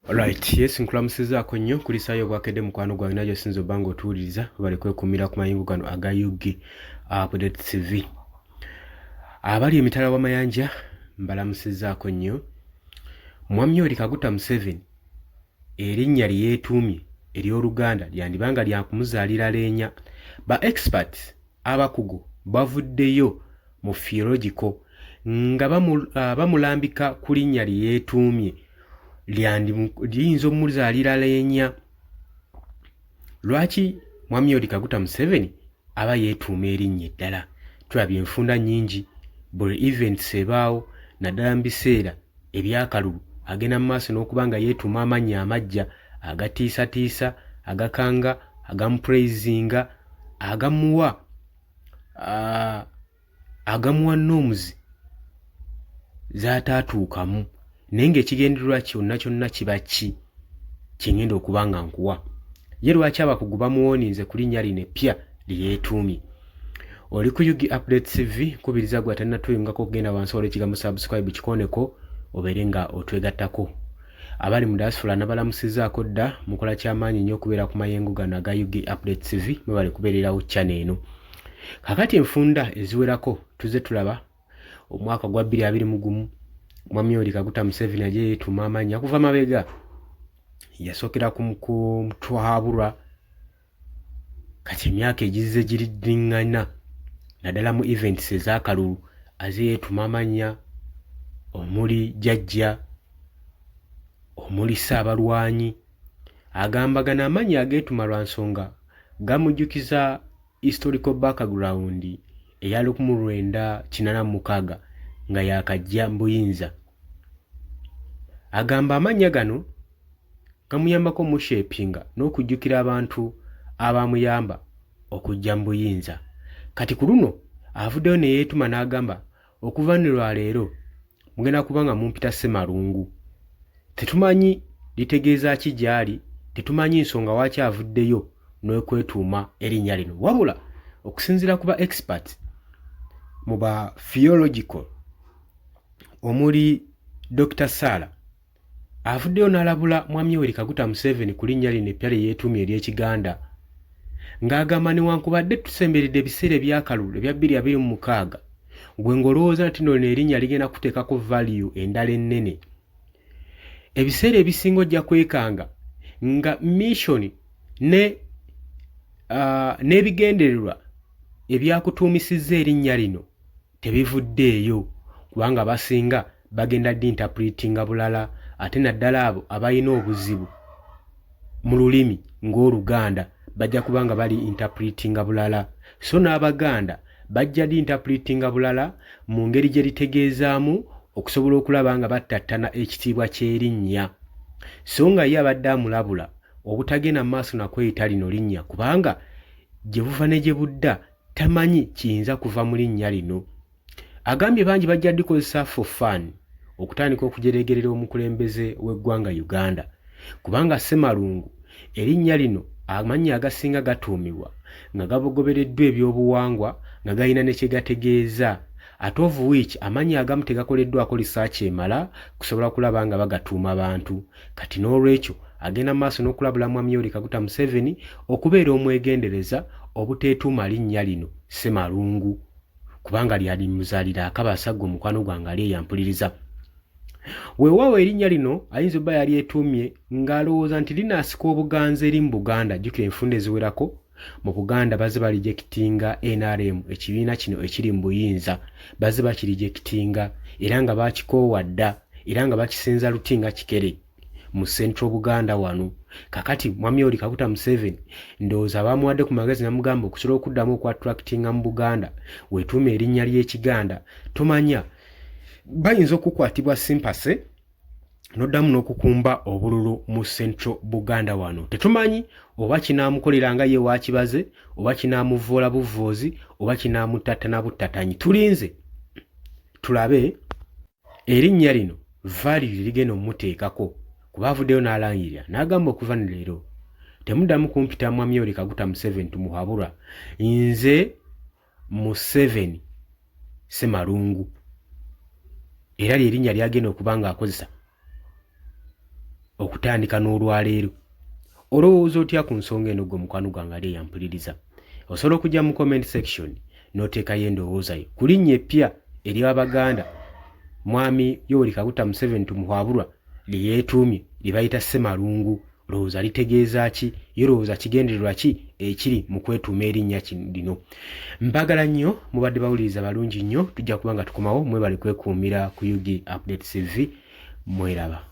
Alright, yes nkulamusizaako nnyo kulisaayo obwakedde mukwano gwange najo sinza obbanga otuwuliriza bali kwekumira ku mayingo gano aga UG Update TV. Abali emitala w'amayanja mbalamusizaako nnyo. Mwami Yoweri Kaguta Museveni erinnya lye yeetuumye ery'Oluganda lyandibanga lya kumuzaalira leenya. Ba experts abakugu bavuddeyo mu theological nga bamulambika ku linnya lye yeetuumye liyinza omuzaalira leenya. Lwaki Mwami Yoweri Kaguta Museveni aba yeetuuma erinnya eddala? Tulabye enfunda nnyingi, buli events ebaawo naddala mu biseera ebyakalulu agenda mu maaso n'okuba nga yeetuuma amannya amaggya agatiisatiisa, agakanga, agamupraisinga, agamuwa noomuzi zaataatuukamu. Naye ng'ekigendererwa kyonna kyonna kiba ki kyengenda okuba nga nkuwa. Ye lwaki abakugu bamuwooninze ku linnya lino eppya lye yeetuumye? Oli ku UG Update TV, kubiriza gwe atannatuyungako okugenda wansi waliwo ekigambo subscribe kikoneko obeere nga otwegattako. Abali mu diaspora nabalamusizaako dda, mukola kyamaanyi nnyo okubeera ku mayengo gano aga UG Update TV, mwebale kubeererawo channel eno. Kakati enfunda eziwerako tuzze tulaba omwaka gwa 2021 Mwami Yoweri Kaguta Museveni ajja yeetuuma amannya kuva mabega. Yasookera ku Mutwabulwa, kati emyaka egizze giriddiŋŋana naddala mu events ez'akalulu aze yeetuuma amannya omuli Jjajja, omuli Ssaabalwanyi. Agambagana amannya ageetuma lwa nsonga gamujjukiza historical background eya 1986 nga yakajja mbuyinza. Agamba amannya gano gamuyambako mushepinga n'okujjukira abantu abamuyamba okujja mbuyinza. Kati ku luno avuddeyo ne yeetuma n'agamba okuva ne lwaleero mugenda kuba nga mumpita Ssemalungu. Tetumanyi litegeeza ki gy'ali, tetumanyi nsonga waaki avuddeyo n'okwetuuma erinnya lino, wabula okusinziira ku ba experts mu ba theological omuli Dr. Sarah avuddeyo n'alabula Mwami Yoweri Kaguta Museveni ku linnya lino eppya lye yeetuumye ery'Ekiganda, ng'agamba newankubadde tusemberedde ebiseera ebyakalulu ebya 2026 gwe ng'olowooza nti nno erinnya ligenda kuteekako value endala ennene. Ebiseera ebisinga ojja kwekanga nga mission n'ebigendererwa ebyakutuumisizza erinnya lino tebivuddeeyo, kubanga basinga bagenda interpretinga bulala, ate naddala abo abalina obuzibu mu lulimi ng'Oluganda bajja kuba nga bali interpretinga bulala, so n'Abaganda bajja interpretinga bulala mu ngeri gye litegeezaamu okusobola okulaba nga battattana ekitiibwa ky'erinnya. So nga ye abadde amulabula obutagenda mu maaso nakweyita lino linnya, kubanga gye buva ne gye budda tamanyi kiyinza kuva mu linnya lino. Agambye bangi bajja likozesa for fun okutandika okujeregerera omukulembeze w'eggwanga Uganda, kubanga Ssemalungu erinnya lino amannya agasinga gatuumibwa nga gabogobereddwa ebyobuwangwa nga galina ne kye gategeeza, ate of which amannya agamu tegakoleddwako research emala kusobola kulaba nga bagatuuma bantu. Kati n'olwekyo agenda mu maaso n'okulabula Mwami Yoweri Kaguta Museveni okubeera omwegendereza obuteetuuma linnya lino Ssemalungu, kubanga lyali muzaalira akabasaggo omukwano gwange ali eyampuliriza. Weewaawo erinnya lino ayinza obba yali etuumye ng'alowooza nti linaasika obuganza eri mu Buganda. Jjukira enfunda eziwerako mu Buganda bazze balijekitinga NRM, ekibiina kino ekiri mu buyinza bazze bakirijekitinga era nga baakikoowa dda era nga bakisenza lutinga kikere mu Central Buganda wano. Kakati Mwami Yoweri Kaguta Museveni ndowooza bamuwadde ku magezi namugamba okusobola okuddamu okwatractinga mu Buganda weetuume erinnya ly'Ekiganda, tomanya bayinza okukwatibwa sympathy n'oddamu n'okukumba obululu mu Central Buganda wano. Tetumanyi oba kinaamukolera nga ye waakibaze, oba kinaamuvoola buvoozi, oba kinaamuttattana buttatanyi. Tulinze tulabe erinnya lino value ligenda omuteekako, kuba avuddeyo n'alangirira n'agamba okuva ne leero temuddamu kumpita Mwami Yoweri Kaguta Museveni tumuhabulwa, nze Museveni Ssemalungu. Era ly'erinnya lyagenda okuba ng'akozesa okutandika n'olwaleero. Olowooza otya ku nsonga eno gwe mukwano gwange ali eyampuliriza? Osobola okujja mu comment section n'oteekayo endowooza yo ku linnya eppya ery'Abaganda Mwami Yoweri Kaguta Museveni tumuhabulwa lye yeetuumye lye bayita Ssemalungu. Olowooza litegeeza ki? Olowooza kigendererwa ki ekiri mu kwetuuma erinnya lino? Mbagala nnyo, mubadde bawuliriza balungi nnyo. Tujja kuba nga tukomawo, mwebale kwekuumira ku UG Updates TV. Mweraba.